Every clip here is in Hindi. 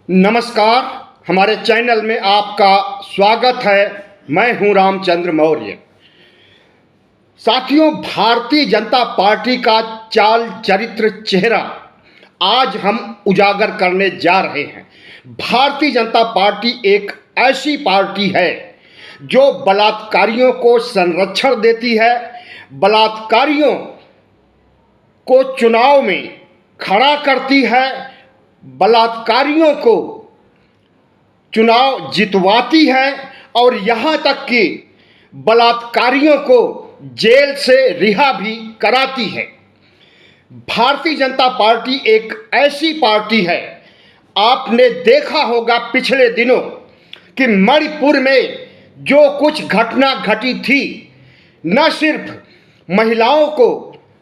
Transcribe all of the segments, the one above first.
नमस्कार। हमारे चैनल में आपका स्वागत है। मैं हूं रामचंद्र मौर्य। साथियों, भारतीय जनता पार्टी का चाल चरित्र चेहरा आज हम उजागर करने जा रहे हैं। भारतीय जनता पार्टी एक ऐसी पार्टी है जो बलात्कारियों को संरक्षण देती है, बलात्कारियों को चुनाव में खड़ा करती है, बलात्कारियों को चुनाव जितवाती है और यहाँ तक कि बलात्कारियों को जेल से रिहा भी कराती है। भारतीय जनता पार्टी एक ऐसी पार्टी है, आपने देखा होगा पिछले दिनों कि मणिपुर में जो कुछ घटना घटी थी, न सिर्फ महिलाओं को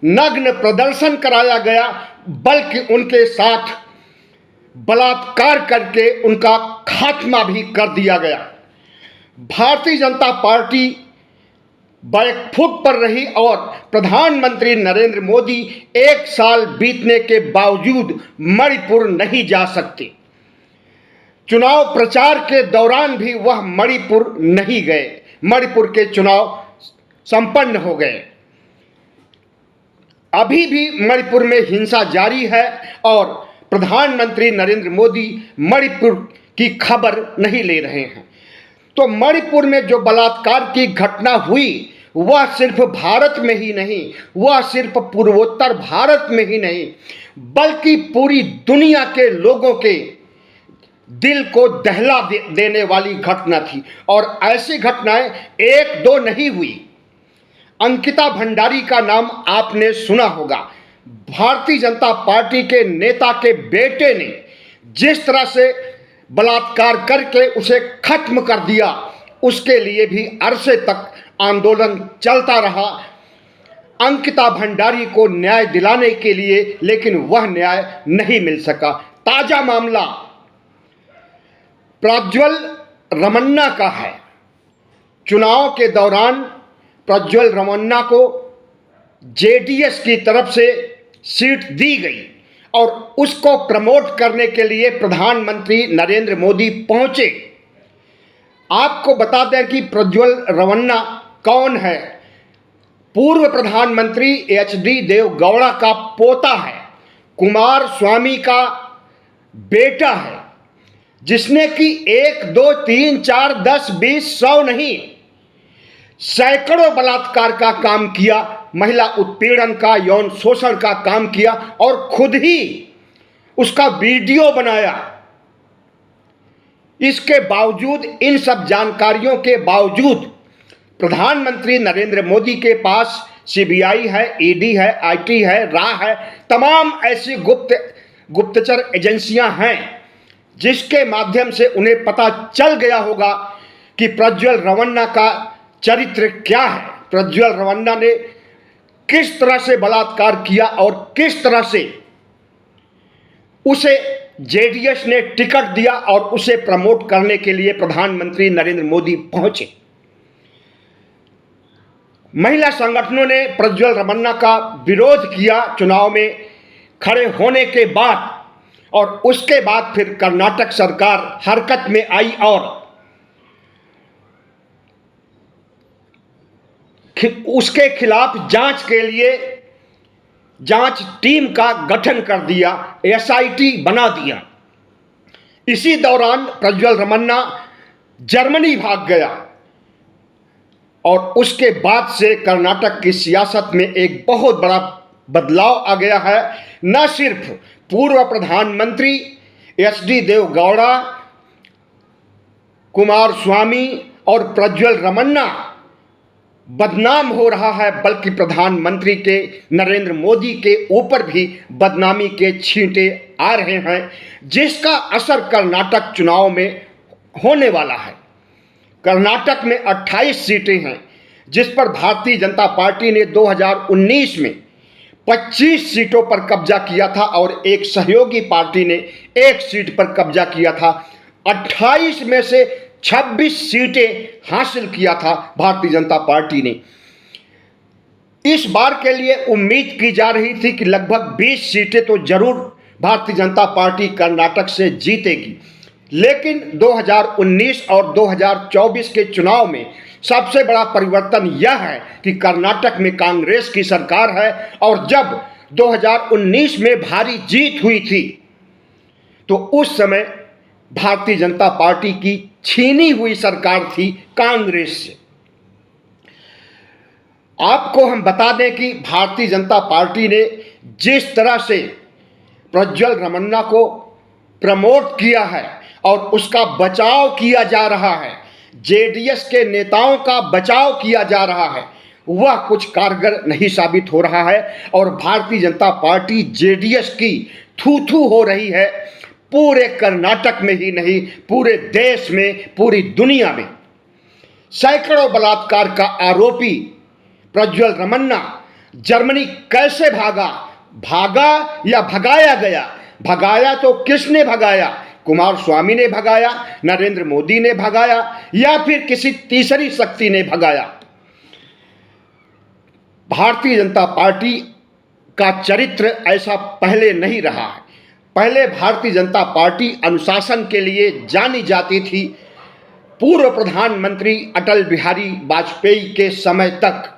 नग्न प्रदर्शन कराया गया बल्कि उनके साथ बलात्कार करके उनका खात्मा भी कर दिया गया। भारतीय जनता पार्टी बैकफुट पर रही और प्रधानमंत्री नरेंद्र मोदी एक साल बीतने के बावजूद मणिपुर नहीं जा सकते। चुनाव प्रचार के दौरान भी वह मणिपुर नहीं गए। मणिपुर के चुनाव संपन्न हो गए। अभी भी मणिपुर में हिंसा जारी है और प्रधानमंत्री नरेंद्र मोदी मणिपुर की खबर नहीं ले रहे हैं। तो मणिपुर में जो बलात्कार की घटना हुई वह सिर्फ भारत में ही नहीं, वह सिर्फ पूर्वोत्तर भारत में ही नहीं बल्कि पूरी दुनिया के लोगों के दिल को दहला देने वाली घटना थी। और ऐसी घटनाएं एक दो नहीं हुई। अंकिता भंडारी का नाम आपने सुना होगा। भारतीय जनता पार्टी के नेता के बेटे ने जिस तरह से बलात्कार करके उसे खत्म कर दिया, उसके लिए भी अरसे तक आंदोलन चलता रहा अंकिता भंडारी को न्याय दिलाने के लिए, लेकिन वह न्याय नहीं मिल सका। ताजा मामला प्रज्वल रमन्ना का है। चुनाव के दौरान प्रज्वल रमन्ना को जेडीएस की तरफ से सीट दी गई और उसको प्रमोट करने के लिए प्रधानमंत्री नरेंद्र मोदी पहुंचे। आपको बता दें कि प्रज्वल रमन्ना कौन है। पूर्व प्रधानमंत्री एचडी देवगौड़ा का पोता है, कुमार स्वामी का बेटा है, जिसने कि 1 2 3 4 10 20 100 नहीं, सैकड़ों बलात्कार का काम किया, महिला उत्पीड़न का, यौन शोषण का काम किया और खुद ही उसका वीडियो बनाया। इसके बावजूद, इन सब जानकारियों के बावजूद प्रधानमंत्री नरेंद्र मोदी के पास सीबीआई है, ईडी है, आईटी है, रा है, तमाम ऐसी गुप्तचर एजेंसियां हैं जिसके माध्यम से उन्हें पता चल गया होगा कि प्रज्वल रमन्ना का चरित्र क्या है, प्रज्वल रमन्ना ने किस तरह से बलात्कार किया और किस तरह से उसे जेडीएस ने टिकट दिया और उसे प्रमोट करने के लिए प्रधानमंत्री नरेंद्र मोदी पहुंचे। महिला संगठनों ने प्रज्वल रमन्ना का विरोध किया चुनाव में खड़े होने के बाद, और उसके बाद फिर कर्नाटक सरकार हरकत में आई और उसके खिलाफ जांच के लिए जांच टीम का गठन कर दिया, एसआईटी बना दिया। इसी दौरान प्रज्वल रमन्ना जर्मनी भाग गया और उसके बाद से कर्नाटक की सियासत में एक बहुत बड़ा बदलाव आ गया है। न सिर्फ पूर्व प्रधानमंत्री एचडी देवगौड़ा, कुमार स्वामी और प्रज्वल रमन्ना बदनाम हो रहा है बल्कि प्रधानमंत्री के नरेंद्र मोदी के ऊपर भी बदनामी के छींटे आ रहे हैं, जिसका असर कर्नाटक चुनाव में होने वाला है। कर्नाटक में 28 सीटें हैं जिस पर भारतीय जनता पार्टी ने 2019 में 25 सीटों पर कब्जा किया था और एक सहयोगी पार्टी ने 1 सीट पर कब्जा किया था। 28 में से 26 सीटें हासिल किया था भारतीय जनता पार्टी ने। इस बार के लिए उम्मीद की जा रही थी कि लगभग 20 सीटें तो जरूर भारतीय जनता पार्टी कर्नाटक से जीतेगी। लेकिन 2019 और 2024 के चुनाव में सबसे बड़ा परिवर्तन यह है कि कर्नाटक में कांग्रेस की सरकार है, और जब 2019 में भारी जीत हुई थी तो उस समय भारतीय जनता पार्टी की छीनी हुई सरकार थी कांग्रेस से। आपको हम बता दें कि भारतीय जनता पार्टी ने जिस तरह से प्रज्वल रमन्ना को प्रमोट किया है और उसका बचाव किया जा रहा है, जेडीएस के नेताओं का बचाव किया जा रहा है, वह कुछ कारगर नहीं साबित हो रहा है। और भारतीय जनता पार्टी जेडीएस की थू-थू हो रही है, पूरे कर्नाटक में ही नहीं, पूरे देश में, पूरी दुनिया में। सैकड़ों बलात्कार का आरोपी प्रज्वल रमन्ना जर्मनी कैसे भागा या भगाया गया? भगाया तो किसने भगाया? कुमारस्वामी ने भगाया, नरेंद्र मोदी ने भगाया, या फिर किसी तीसरी शक्ति ने भगाया? भारतीय जनता पार्टी का चरित्र ऐसा पहले नहीं रहा है। पहले भारतीय जनता पार्टी अनुशासन के लिए जानी जाती थी। पूर्व प्रधानमंत्री अटल बिहारी वाजपेयी के समय तक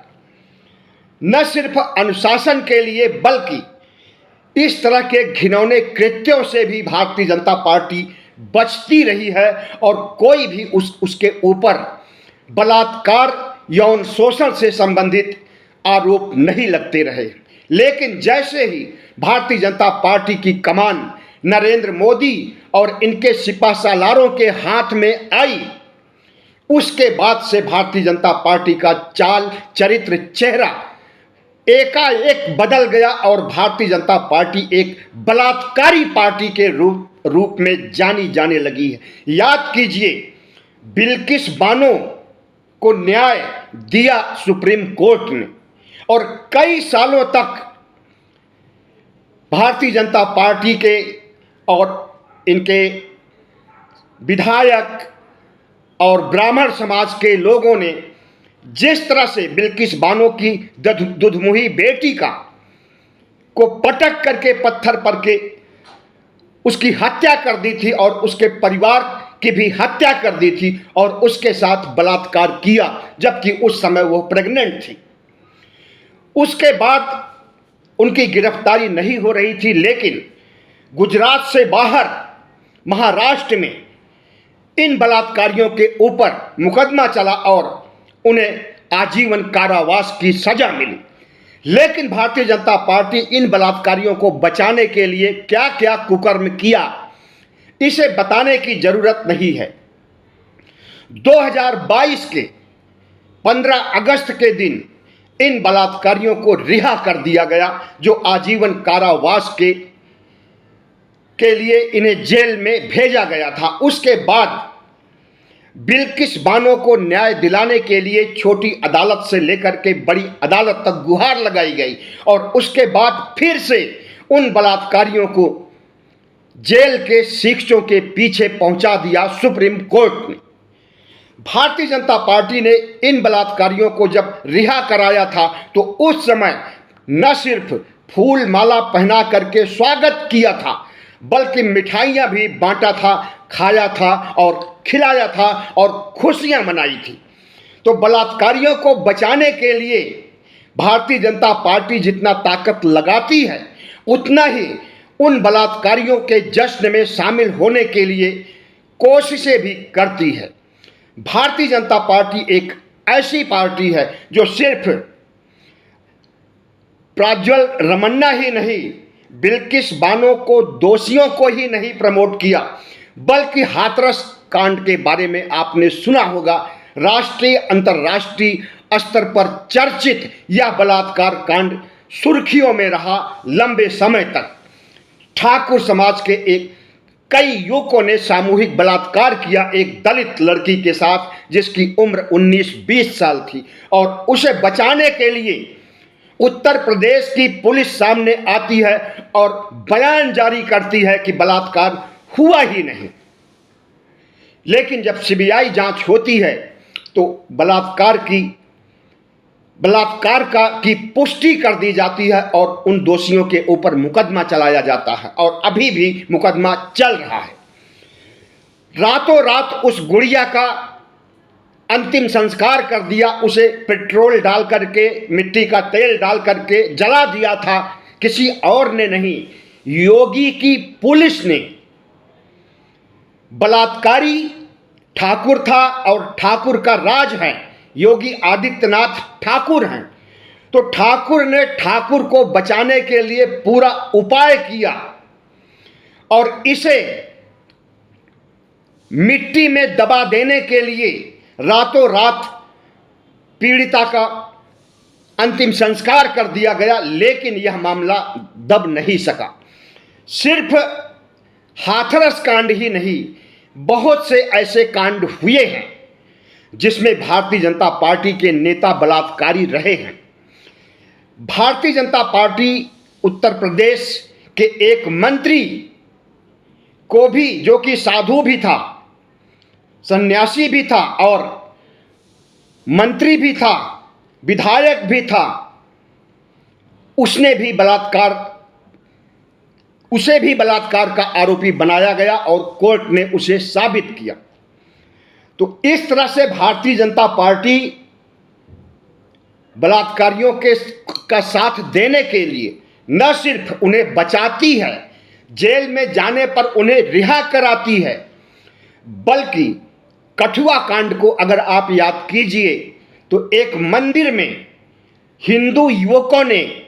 न सिर्फ अनुशासन के लिए बल्कि इस तरह के घिनौने कृत्यों से भी भारतीय जनता पार्टी बचती रही है, और कोई भी उसके ऊपर बलात्कार, यौन शोषण से संबंधित आरोप नहीं लगते रहे। लेकिन जैसे ही भारतीय जनता पार्टी की कमान नरेंद्र मोदी और इनके सिपहसालारों के हाथ में आई, उसके बाद से भारतीय जनता पार्टी का चाल, चरित्र, चेहरा एकाएक बदल गया और भारतीय जनता पार्टी एक बलात्कारी पार्टी के रूप में जानी जाने लगी है। याद कीजिए, बिल्किस बानो को न्याय दिया सुप्रीम कोर्ट ने, और कई सालों तक भारतीय जनता पार्टी के और इनके विधायक और ब्राह्मण समाज के लोगों ने जिस तरह से बिल्किस बानो की दुधमुही बेटी को पटक करके पत्थर पर के उसकी हत्या कर दी थी और उसके परिवार की भी हत्या कर दी थी और उसके साथ बलात्कार किया, जबकि उस समय वो प्रेग्नेंट थी। उसके बाद उनकी गिरफ्तारी नहीं हो रही थी, लेकिन गुजरात से बाहर महाराष्ट्र में इन बलात्कारियों के ऊपर मुकदमा चला और उन्हें आजीवन कारावास की सजा मिली। लेकिन भारतीय जनता पार्टी इन बलात्कारियों को बचाने के लिए क्या क्या कुकर्म किया, इसे बताने की जरूरत नहीं है। 2022 के 15 अगस्त के दिन इन बलात्कारियों को रिहा कर दिया गया, जो आजीवन कारावास के लिए इन्हें जेल में भेजा गया था। उसके बाद बिल्किस बानो को न्याय दिलाने के लिए छोटी अदालत से लेकर के बड़ी अदालत तक गुहार लगाई गई, और उसके बाद फिर से उन बलात्कारियों को जेल के शिक्षों के पीछे पहुंचा दिया सुप्रीम कोर्ट ने। भारतीय जनता पार्टी ने इन बलात्कारियों को जब रिहा कराया था तो उस समय न सिर्फ फूल माला पहना करके स्वागत किया था, बल्कि मिठाइयाँ भी बांटा था, खाया था और खिलाया था और खुशियाँ मनाई थी। तो बलात्कारियों को बचाने के लिए भारतीय जनता पार्टी जितना ताकत लगाती है, उतना ही उन बलात्कारियों के जश्न में शामिल होने के लिए कोशिशें भी करती है। भारतीय जनता पार्टी एक ऐसी पार्टी है जो सिर्फ प्रज्वल रमन्ना ही नहीं, बिल्किस बानो को दोषियों को ही नहीं प्रमोट किया, बल्कि हाथरस कांड के बारे में आपने सुना होगा। राष्ट्रीय अंतर्राष्ट्रीय स्तर पर चर्चित यह बलात्कार कांड सुर्खियों में रहा लंबे समय तक। ठाकुर समाज के कई युवकों ने सामूहिक बलात्कार किया एक दलित लड़की के साथ, जिसकी उम्र 19-20 साल थी, और उसे बचाने के लिए उत्तर प्रदेश की पुलिस सामने आती है और बयान जारी करती है कि बलात्कार हुआ ही नहीं। लेकिन जब सीबीआई जांच होती है तो बलात्कार की बलात्कार की पुष्टि कर दी जाती है और उन दोषियों के ऊपर मुकदमा चलाया जाता है और अभी भी मुकदमा चल रहा है। रातों रात उस गुड़िया का अंतिम संस्कार कर दिया, उसे पेट्रोल डाल करके, मिट्टी का तेल डाल करके जला दिया था, किसी और ने नहीं, योगी की पुलिस ने। बलात्कारी ठाकुर था और ठाकुर का राज है, योगी आदित्यनाथ ठाकुर हैं। तो ठाकुर ने ठाकुर को बचाने के लिए पूरा उपाय किया और इसे मिट्टी में दबा देने के लिए रातों रात पीड़िता का अंतिम संस्कार कर दिया गया, लेकिन यह मामला दब नहीं सका। सिर्फ हाथरस कांड ही नहीं, बहुत से ऐसे कांड हुए हैं जिसमें भारतीय जनता पार्टी के नेता बलात्कारी रहे हैं। भारतीय जनता पार्टी उत्तर प्रदेश के एक मंत्री को भी, जो कि साधु भी था, सन्यासी भी था और मंत्री भी था, विधायक भी था, उसे भी बलात्कार का आरोपी बनाया गया और कोर्ट ने उसे साबित किया। तो इस तरह से भारतीय जनता पार्टी बलात्कारियों का साथ देने के लिए न सिर्फ उन्हें बचाती है, जेल में जाने पर उन्हें रिहा कराती है, बल्कि कठुआ कांड को अगर आप याद कीजिए तो एक मंदिर में हिंदू युवकों ने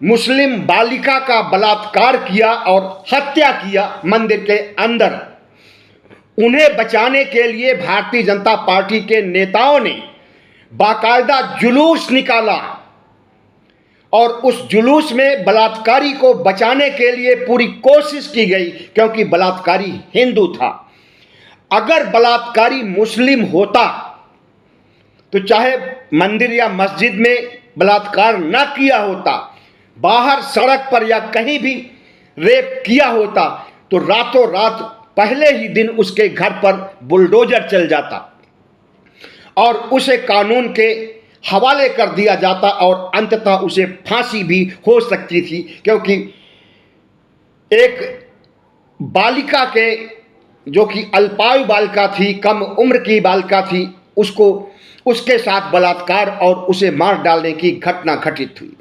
मुस्लिम बालिका का बलात्कार किया और हत्या किया मंदिर के अंदर। उन्हें बचाने के लिए भारतीय जनता पार्टी के नेताओं ने बाकायदा जुलूस निकाला और उस जुलूस में बलात्कारी को बचाने के लिए पूरी कोशिश की गई, क्योंकि बलात्कारी हिंदू था। अगर बलात्कारी मुस्लिम होता तो चाहे मंदिर या मस्जिद में बलात्कार न किया होता, बाहर सड़क पर या कहीं भी रेप किया होता, तो रातों रात पहले ही दिन उसके घर पर बुलडोजर चल जाता और उसे कानून के हवाले कर दिया जाता और अंततः उसे फांसी भी हो सकती थी, क्योंकि एक बालिका के, जो कि अल्पायु बालिका थी, कम उम्र की बालिका थी, उसके साथ बलात्कार और उसे मार डालने की घटना घटित हुई।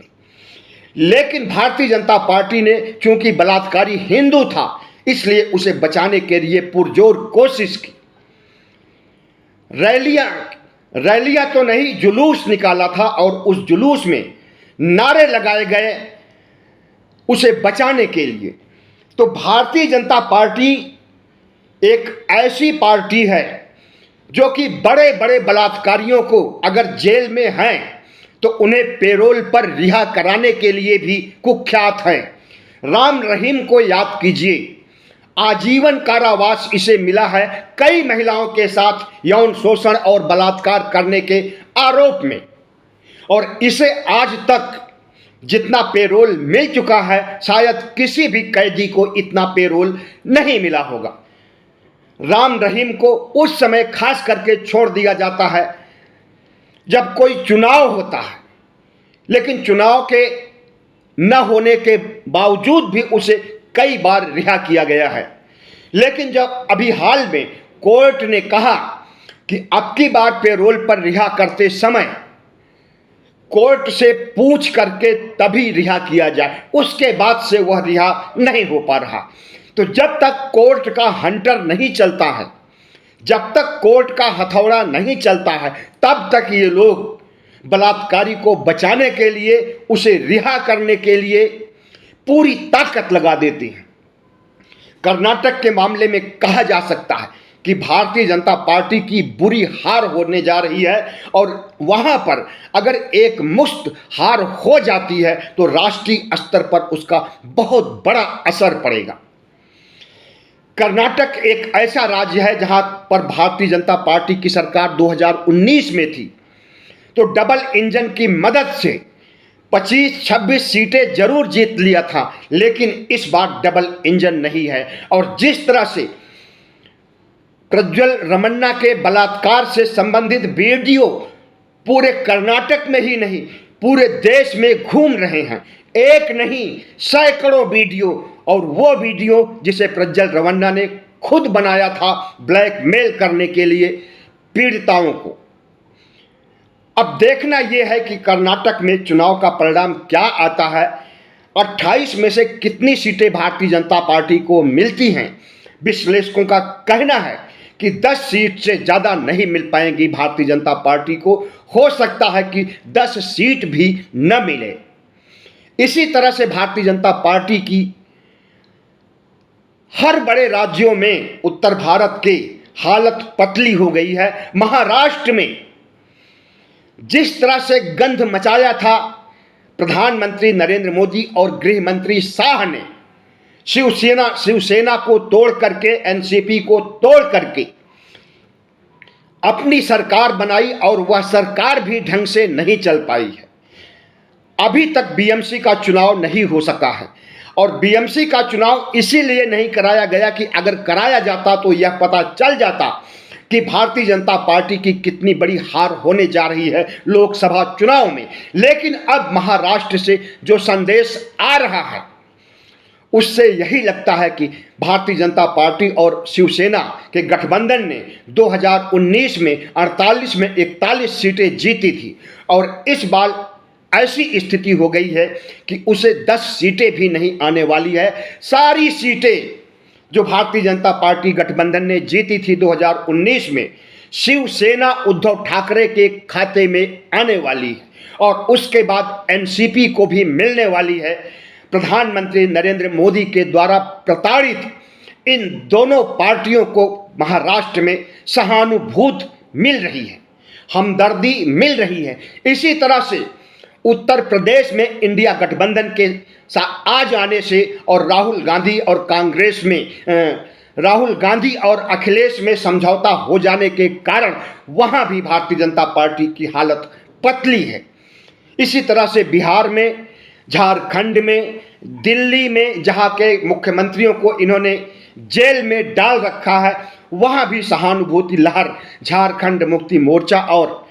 लेकिन भारतीय जनता पार्टी ने, चूंकि बलात्कारी हिंदू था, इसलिए उसे बचाने के लिए पुरजोर कोशिश की। रैलियां तो नहीं, जुलूस निकाला था और उस जुलूस में नारे लगाए गए उसे बचाने के लिए। तो भारतीय जनता पार्टी एक ऐसी पार्टी है जो कि बड़े बड़े बलात्कारियों को अगर जेल में हैं तो उन्हें पेरोल पर रिहा कराने के लिए भी कुख्यात हैं। राम रहीम को याद कीजिए, आजीवन कारावास इसे मिला है कई महिलाओं के साथ यौन शोषण और बलात्कार करने के आरोप में, और इसे आज तक जितना पेरोल मिल चुका है शायद किसी भी कैदी को इतना पेरोल नहीं मिला होगा। राम रहीम को उस समय खास करके छोड़ दिया जाता है जब कोई चुनाव होता है, लेकिन चुनाव के न होने के बावजूद भी उसे कई बार रिहा किया गया है। लेकिन जब अभी हाल में कोर्ट ने कहा कि अब की बार पेरोल पर रिहा करते समय कोर्ट से पूछ करके तभी रिहा किया जाए, उसके बाद से वह रिहा नहीं हो पा रहा। तो जब तक कोर्ट का हंटर नहीं चलता है, जब तक कोर्ट का हथौड़ा नहीं चलता है, तब तक ये लोग बलात्कारी को बचाने के लिए, उसे रिहा करने के लिए पूरी ताकत लगा देते हैं। कर्नाटक के मामले में कहा जा सकता है कि भारतीय जनता पार्टी की बुरी हार होने जा रही है और वहां पर अगर एक मुश्त हार हो जाती है तो राष्ट्रीय स्तर पर उसका बहुत बड़ा असर पड़ेगा। कर्नाटक एक ऐसा राज्य है जहां पर भारतीय जनता पार्टी की सरकार 2019 में थी, तो डबल इंजन की मदद से 25-26 सीटें जरूर जीत लिया था, लेकिन इस बार डबल इंजन नहीं है। और जिस तरह से प्रज्वल रमन्ना के बलात्कार से संबंधित वीडियो पूरे कर्नाटक में ही नहीं पूरे देश में घूम रहे हैं। एक नहीं सैकड़ों वीडियो, और वो वीडियो जिसे प्रज्वल रेवन्ना ने खुद बनाया था ब्लैकमेल करने के लिए पीड़िताओं को। अब देखना यह है कि कर्नाटक में चुनाव का परिणाम क्या आता है। 28 में से कितनी सीटें भारतीय जनता पार्टी को मिलती हैं। विश्लेषकों का कहना है कि 10 सीट से ज़्यादा नहीं मिल पाएंगी भारतीय जनता पार्टी को। हो सकता है कि 10 सीट भी न मिले। इसी तरह से भारतीय जनता पार्टी की हर बड़े राज्यों में उत्तर भारत की हालत पतली हो गई है। महाराष्ट्र में जिस तरह से गंध मचाया था प्रधानमंत्री नरेंद्र मोदी और गृह मंत्री शाह ने, शिवसेना को तोड़ करके, एनसीपी को तोड़ करके अपनी सरकार बनाई, और वह सरकार भी ढंग से नहीं चल पाई है। अभी तक बीएमसी का चुनाव नहीं हो सका है, और बीएमसी का चुनाव इसीलिए नहीं कराया गया कि अगर कराया जाता तो यह पता चल जाता कि भारतीय जनता पार्टी की कितनी बड़ी हार होने जा रही है लोकसभा चुनाव में। लेकिन अब महाराष्ट्र से जो संदेश आ रहा है उससे यही लगता है कि भारतीय जनता पार्टी और शिवसेना के गठबंधन ने 2019 में 48 में 41 सीटें जीती थी, और इस बार ऐसी स्थिति हो गई है कि उसे 10 सीटें भी नहीं आने वाली है। सारी सीटें जो भारतीय जनता पार्टी गठबंधन ने जीती थी 2019 में, शिवसेना उद्धव ठाकरे के खाते में आने वाली है, और उसके बाद एनसीपी को भी मिलने वाली है। प्रधानमंत्री नरेंद्र मोदी के द्वारा प्रताड़ित इन दोनों पार्टियों को महाराष्ट्र में सहानुभूति मिल रही है, हमदर्दी मिल रही है। इसी तरह से उत्तर प्रदेश में इंडिया गठबंधन के आ जाने से और राहुल गांधी और कांग्रेस में राहुल गांधी और अखिलेश में समझौता हो जाने के कारण वहां भी भारतीय जनता पार्टी की हालत पतली है। इसी तरह से बिहार में, झारखंड में, दिल्ली में जहां के मुख्यमंत्रियों को इन्होंने जेल में डाल रखा है, वहां भी सहानुभूति लहर झारखंड मुक्ति मोर्चा और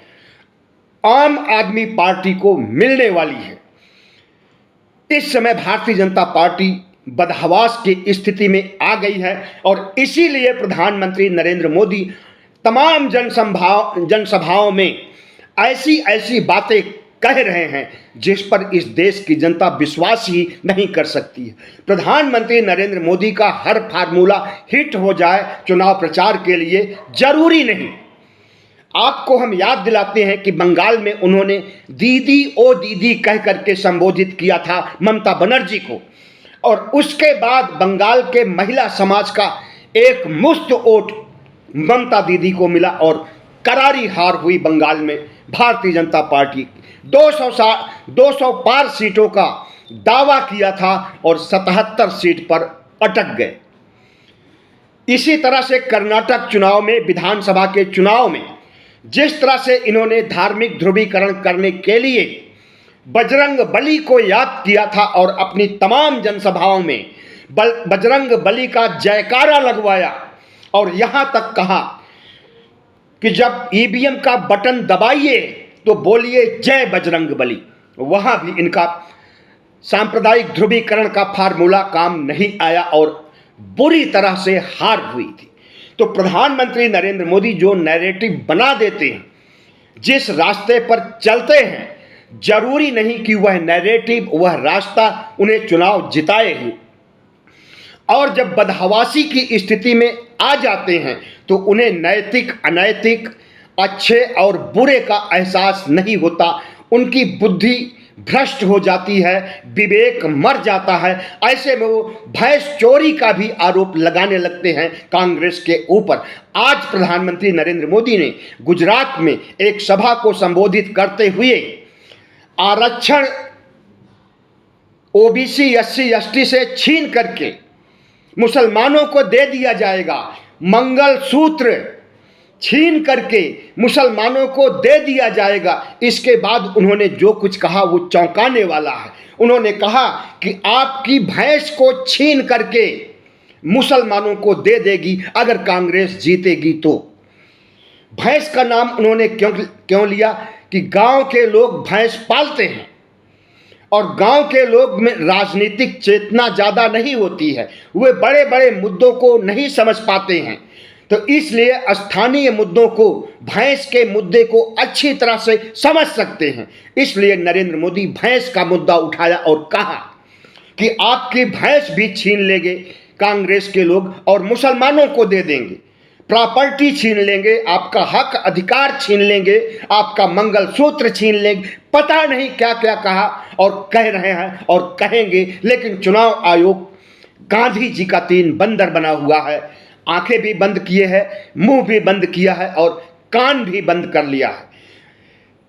आम आदमी पार्टी को मिलने वाली है। इस समय भारतीय जनता पार्टी बदहवास की स्थिति में आ गई है, और इसीलिए प्रधानमंत्री नरेंद्र मोदी तमाम जनसभाओं में ऐसी ऐसी बातें कह रहे हैं जिस पर इस देश की जनता विश्वास ही नहीं कर सकती है। प्रधानमंत्री नरेंद्र मोदी का हर फार्मूला हिट हो जाए चुनाव प्रचार के लिए जरूरी नहीं। आपको हम याद दिलाते हैं कि बंगाल में उन्होंने दीदी ओ दीदी कह करके संबोधित किया था ममता बनर्जी को, और उसके बाद बंगाल के महिला समाज का एक मुश्त वोट ममता दीदी को मिला, और करारी हार हुई बंगाल में भारतीय जनता पार्टी। 200 पार सीटों का दावा किया था और 77 सीट पर अटक गए। इसी तरह से कर्नाटक चुनाव में, विधानसभा के चुनाव में जिस तरह से इन्होंने धार्मिक ध्रुवीकरण करने के लिए बजरंग बली को याद किया था और अपनी तमाम जनसभाओं में बजरंग बली का जयकारा लगवाया, और यहां तक कहा कि जब ईवीएम का बटन दबाइए तो बोलिए जय बजरंग बली। वहां भी इनका सांप्रदायिक ध्रुवीकरण का फार्मूला काम नहीं आया और बुरी तरह से हार हुई थी। तो प्रधानमंत्री नरेंद्र मोदी जो नैरेटिव बना देते हैं, जिस रास्ते पर चलते हैं, जरूरी नहीं कि वह नैरेटिव, वह रास्ता उन्हें चुनाव जिताए ही। और जब बदहवासी की स्थिति में आ जाते हैं तो उन्हें नैतिक अनैतिक, अच्छे और बुरे का एहसास नहीं होता। उनकी बुद्धि भ्रष्ट हो जाती है, विवेक मर जाता है। ऐसे में वो भैंस चोरी का भी आरोप लगाने लगते हैं कांग्रेस के ऊपर। आज प्रधानमंत्री नरेंद्र मोदी ने गुजरात में एक सभा को संबोधित करते हुए आरक्षण ओबीसी एससी एसटी से छीन करके मुसलमानों को दे दिया जाएगा, मंगलसूत्र छीन करके मुसलमानों को दे दिया जाएगा। इसके बाद उन्होंने जो कुछ कहा वो चौंकाने वाला है। उन्होंने कहा कि आपकी भैंस को छीन करके मुसलमानों को दे देगी अगर कांग्रेस जीतेगी तो। भैंस का नाम उन्होंने क्यों लिया? कि गांव के लोग भैंस पालते हैं और गांव के लोग में राजनीतिक चेतना ज़्यादा नहीं होती है, वे बड़े बड़े मुद्दों को नहीं समझ पाते हैं। तो इसलिए स्थानीय मुद्दों को, भैंस के मुद्दे को अच्छी तरह से समझ सकते हैं। इसलिए नरेंद्र मोदी भैंस का मुद्दा उठाया और कहा कि आपकी भैंस भी छीन लेंगे कांग्रेस के लोग और मुसलमानों को दे देंगे, प्रॉपर्टी छीन लेंगे, आपका हक अधिकार छीन लेंगे, आपका मंगलसूत्र छीन लेंगे, पता नहीं क्या क्या कहा और कह रहे हैं और कहेंगे। लेकिन चुनाव आयोग गांधी जी का 3 बंदर बना हुआ है, आंखें भी बंद किए हैं, मुंह भी बंद किया है और कान भी बंद कर लिया है।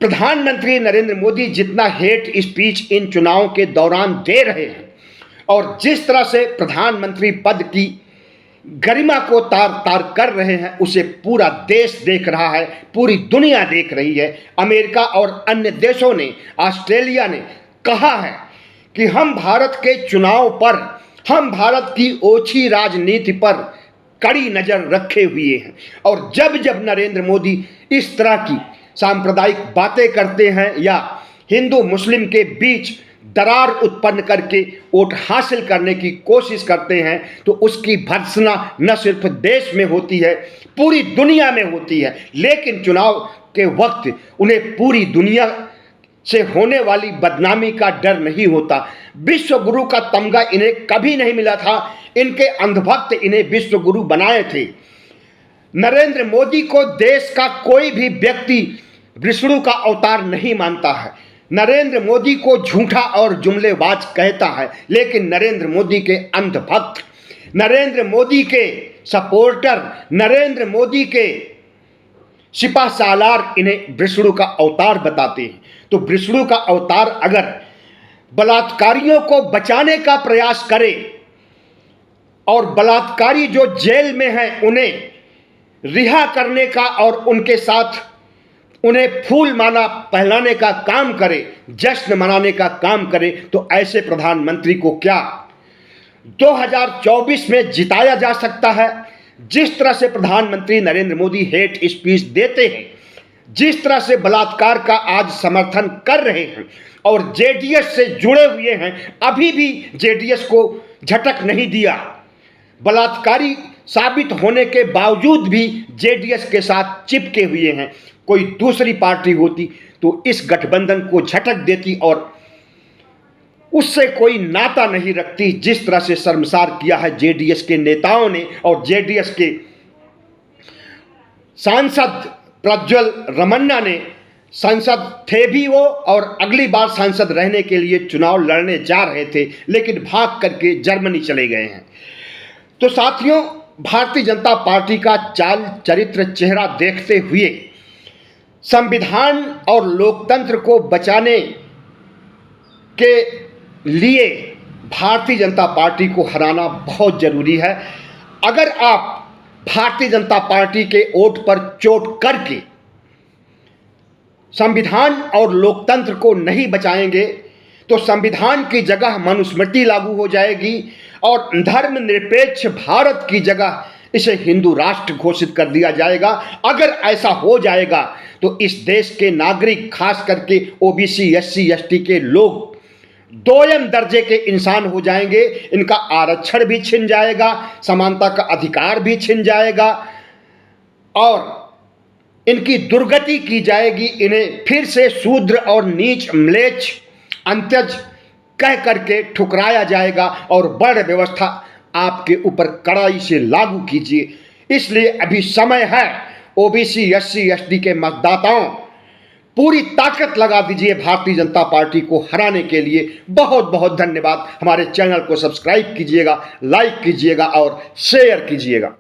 प्रधानमंत्री नरेंद्र मोदी जितना हेट स्पीच इन चुनावों के दौरान दे रहे हैं और जिस तरह से प्रधानमंत्री पद की गरिमा को तार तार कर रहे हैं, उसे पूरा देश देख रहा है, पूरी दुनिया देख रही है। अमेरिका और अन्य देशों ने, ऑस्ट्रेलिया ने कहा है कि हम भारत के चुनाव पर, हम भारत की ओछी राजनीति पर कड़ी नजर रखे हुए हैं। और जब जब नरेंद्र मोदी इस तरह की सांप्रदायिक बातें करते हैं या हिंदू मुस्लिम के बीच दरार उत्पन्न करके वोट हासिल करने की कोशिश करते हैं, तो उसकी भर्त्सना न सिर्फ देश में होती है, पूरी दुनिया में होती है। लेकिन चुनाव के वक्त उन्हें पूरी दुनिया से होने वाली बदनामी का डर नहीं होता। विश्व गुरु का तमगा इन्हें कभी नहीं मिला था, इनके अंधभक्त इन्हें विश्व गुरु बनाए थे। नरेंद्र मोदी को देश का कोई भी व्यक्ति विष्णु का अवतार नहीं मानता है, नरेंद्र मोदी को झूठा और जुमलेबाज कहता है। लेकिन नरेंद्र मोदी के अंधभक्त, नरेंद्र मोदी के सपोर्टर, नरेंद्र मोदी के सिपा सालार इन्हें विष्णु का अवतार बताते हैं। तो विष्णु का अवतार अगर बलात्कारियों को बचाने का प्रयास करे और बलात्कारी जो जेल में हैं उन्हें रिहा करने का और उनके साथ उन्हें फूल माला पहनाने का काम करे, जश्न मनाने का काम करे, तो ऐसे प्रधानमंत्री को क्या 2024 में जिताया जा सकता है? जिस तरह से प्रधानमंत्री नरेंद्र मोदी हेट स्पीच देते हैं, जिस तरह से बलात्कार का आज समर्थन कर रहे हैं और जेडीएस से जुड़े हुए हैं, अभी भी जेडीएस को झटक नहीं दिया, बलात्कारी साबित होने के बावजूद भी जेडीएस के साथ चिपके हुए हैं। कोई दूसरी पार्टी होती तो इस गठबंधन को झटक देती और उससे कोई नाता नहीं रखती। जिस तरह से शर्मसार किया है जेडीएस के नेताओं ने और जेडीएस के सांसद प्रज्वल रमन्ना ने, सांसद थे भी वो और अगली बार सांसद रहने के लिए चुनाव लड़ने जा रहे थे, लेकिन भाग करके जर्मनी चले गए हैं। तो साथियों, भारतीय जनता पार्टी का चाल चरित्र चेहरा देखते हुए संविधान और लोकतंत्र को बचाने के लिए भारतीय जनता पार्टी को हराना बहुत जरूरी है। अगर आप भारतीय जनता पार्टी के वोट पर चोट करके संविधान और लोकतंत्र को नहीं बचाएंगे तो संविधान की जगह मनुस्मृति लागू हो जाएगी और धर्मनिरपेक्ष भारत की जगह इसे हिंदू राष्ट्र घोषित कर दिया जाएगा। अगर ऐसा हो जाएगा तो इस देश के नागरिक, खास करके ओबीसी, एससी, एसटी के लोग दोयम दर्जे के इंसान हो जाएंगे। इनका आरक्षण भी छिन जाएगा, समानता का अधिकार भी छिन जाएगा और इनकी दुर्गति की जाएगी। इन्हें फिर से शूद्र और नीच, म्लेच्छ, अंत्यज कह करके ठुकराया जाएगा और वर्ण व्यवस्था आपके ऊपर कड़ाई से लागू कीजिए। इसलिए अभी समय है, ओबीसी, एससी, एसटी के मतदाताओं पूरी ताकत लगा दीजिए भारतीय जनता पार्टी को हराने के लिए। बहुत बहुत धन्यवाद। हमारे चैनल को सब्सक्राइब कीजिएगा, लाइक कीजिएगा और शेयर कीजिएगा।